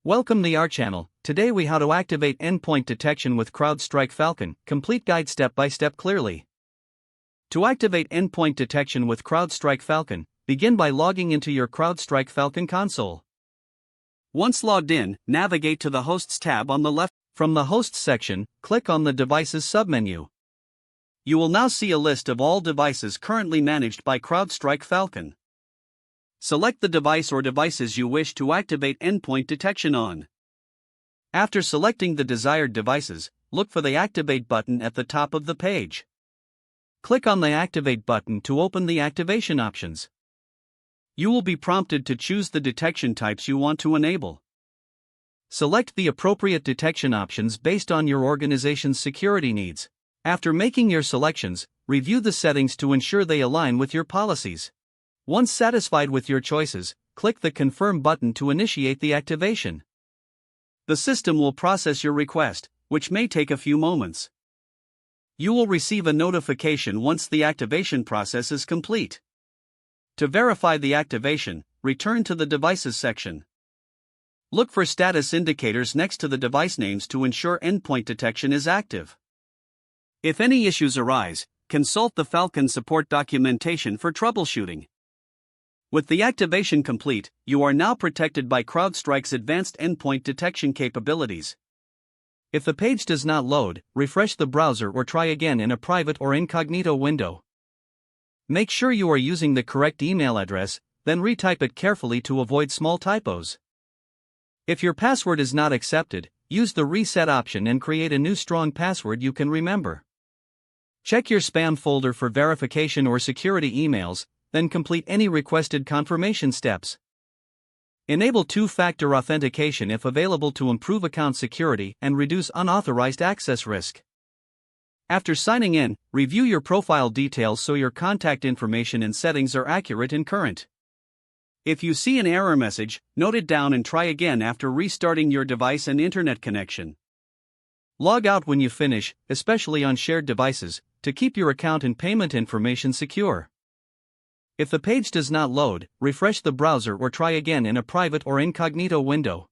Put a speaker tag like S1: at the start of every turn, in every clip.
S1: Welcome to our channel. Today we how to activate endpoint detection with CrowdStrike Falcon. Complete guide step by step clearly. To activate endpoint detection with CrowdStrike Falcon, begin by logging into your CrowdStrike Falcon console. Once logged in, navigate to the Hosts tab on the left. From the Hosts section, click on the Devices submenu. You will now see a list of all devices currently managed by CrowdStrike Falcon. Select the device or devices you wish to activate endpoint detection on. After selecting the desired devices, look for the Activate button at the top of the page. Click on the Activate button to open the activation options. You will be prompted to choose the detection types you want to enable. Select the appropriate detection options based on your organization's security needs. After making your selections, review the settings to ensure they align with your policies. Once satisfied with your choices, click the Confirm button to initiate the activation. The system will process your request, which may take a few moments. You will receive a notification once the activation process is complete. To verify the activation, return to the Devices section. Look for status indicators next to the device names to ensure endpoint detection is active. If any issues arise, consult the Falcon support documentation for troubleshooting. With the activation complete, you are now protected by CrowdStrike's advanced endpoint detection capabilities. If the page does not load, refresh the browser or try again in a private or incognito window. Make sure you are using the correct email address, then retype it carefully to avoid small typos. If your password is not accepted, use the reset option and create a new strong password you can remember. Check your spam folder for verification or security emails, then complete any requested confirmation steps. Enable two-factor authentication if available to improve account security and reduce unauthorized access risk. After signing in, review your profile details so your contact information and settings are accurate and current. If you see an error message, note it down and try again after restarting your device and internet connection. Log out when you finish, especially on shared devices, to keep your account and payment information secure. If the page does not load, refresh the browser or try again in a private or incognito window.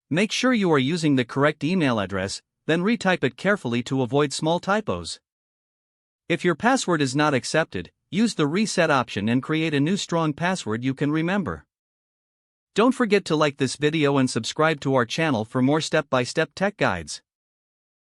S1: Make sure you are using the correct email address, then retype it carefully to avoid small typos. If your password is not accepted, use the reset option and create a new strong password you can remember. Don't forget to like this video and subscribe to our channel for more step-by-step tech guides.